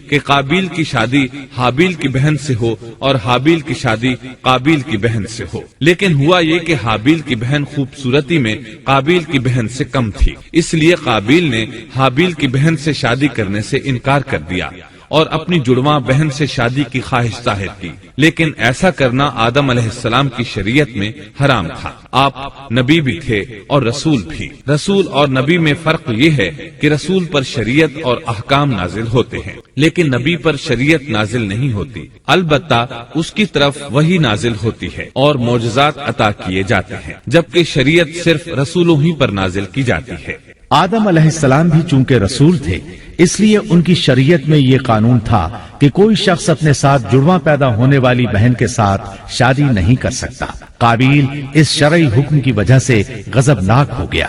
کہ قابیل کی شادی حابیل کی بہن سے ہو اور حابیل کی شادی قابیل کی بہن سے ہو، لیکن ہوا یہ کہ حابیل کی بہن خوبصورتی میں قابیل کی بہن سے کم تھی، اس لیے قابیل نے حابیل کی بہن سے شادی کرنے سے انکار کر دیا اور اپنی جڑواں بہن سے شادی کی خواہش ظاہر کی، لیکن ایسا کرنا آدم علیہ السلام کی شریعت میں حرام تھا۔ آپ نبی بھی تھے اور رسول بھی۔ رسول اور نبی میں فرق یہ ہے کہ رسول پر شریعت اور احکام نازل ہوتے ہیں، لیکن نبی پر شریعت نازل نہیں ہوتی، البتہ اس کی طرف وحی نازل ہوتی ہے اور معجزات عطا کیے جاتے ہیں، جبکہ شریعت صرف رسولوں ہی پر نازل کی جاتی ہے۔ آدم علیہ السلام بھی چونکہ رسول تھے، اس لیے ان کی شریعت میں یہ قانون تھا کہ کوئی شخص اپنے ساتھ جڑواں پیدا ہونے والی بہن کے ساتھ شادی نہیں کر سکتا۔ قابیل اس شرعی حکم کی وجہ سے غضبناک ہو گیا،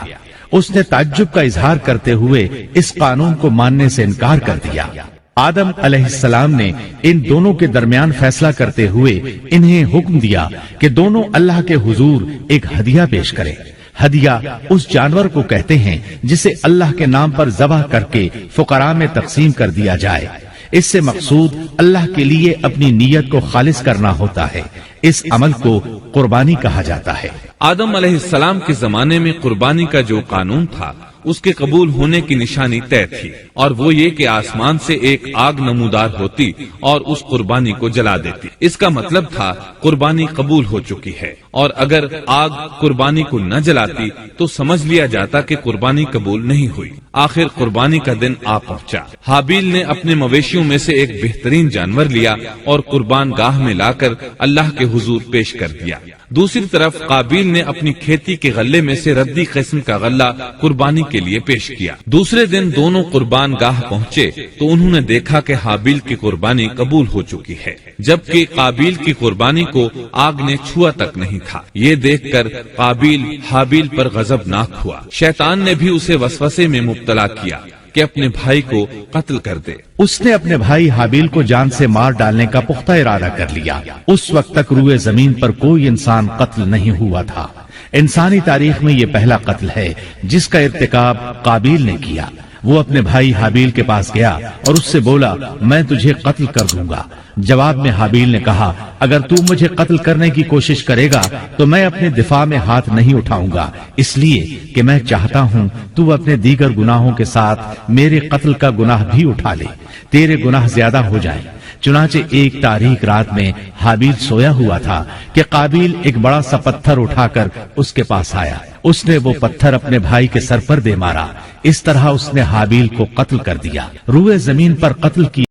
اس نے تعجب کا اظہار کرتے ہوئے اس قانون کو ماننے سے انکار کر دیا۔ آدم علیہ السلام نے ان دونوں کے درمیان فیصلہ کرتے ہوئے انہیں حکم دیا کہ دونوں اللہ کے حضور ایک ہدیہ پیش کریں۔ ہدیہ اس جانور کو کہتے ہیں جسے اللہ کے نام پر ذبح کر کے فقراء میں تقسیم کر دیا جائے۔ اس سے مقصود اللہ کے لیے اپنی نیت کو خالص کرنا ہوتا ہے۔ اس عمل کو قربانی کہا جاتا ہے۔ آدم علیہ السلام کے زمانے میں قربانی کا جو قانون تھا اس کے قبول ہونے کی نشانی طے تھی، اور وہ یہ کہ آسمان سے ایک آگ نمودار ہوتی اور اس قربانی کو جلا دیتی۔ اس کا مطلب تھا قربانی قبول ہو چکی ہے، اور اگر آگ قربانی کو نہ جلاتی تو سمجھ لیا جاتا کہ قربانی قبول نہیں ہوئی۔ آخر قربانی کا دن آ پہنچا۔ حابیل نے اپنے مویشیوں میں سے ایک بہترین جانور لیا اور قربان گاہ میں لا کر اللہ کے حضور پیش کر دیا۔ دوسری طرف قابیل نے اپنی کھیتی کے غلے میں سے ردی قسم کا غلہ قربانی کے لیے پیش کیا۔ دوسرے دن دونوں قربان گاہ پہنچے تو انہوں نے دیکھا کہ حابیل کی قربانی قبول ہو چکی ہے، جبکہ قابیل کی قربانی کو آگ نے چھوا تک نہیں تھا۔ یہ دیکھ کر قابیل حابیل پر غضبناک ہوا۔ شیطان نے بھی اسے وسوسے میں مبتلا کیا کہ اپنے بھائی کو قتل کر دے۔ اس نے اپنے بھائی حابیل کو جان سے مار ڈالنے کا پختہ ارادہ کر لیا۔ اس وقت تک روئے زمین پر کوئی انسان قتل نہیں ہوا تھا۔ انسانی تاریخ میں یہ پہلا قتل ہے جس کا ارتکاب قابیل نے کیا۔ وہ اپنے بھائی حابیل کے پاس گیا اور اس سے بولا، میں تجھے قتل کر دوں گا۔ جواب میں حابیل نے کہا، اگر تو مجھے قتل کرنے کی کوشش کرے گا تو میں اپنے دفاع میں ہاتھ نہیں اٹھاؤں گا، اس لیے کہ میں چاہتا ہوں تو اپنے دیگر گناہوں کے ساتھ میرے قتل کا گناہ بھی اٹھا لے، تیرے گناہ زیادہ ہو جائیں۔ چنانچہ ایک تاریک رات میں حابیل سویا ہوا تھا کہ قابیل ایک بڑا سا پتھر اٹھا کر اس کے پاس آیا۔ اس نے وہ پتھر اپنے بھائی کے سر پر دے مارا۔ اس طرح اس نے حابیل کو قتل کر دیا۔ روئے زمین پر قتل کی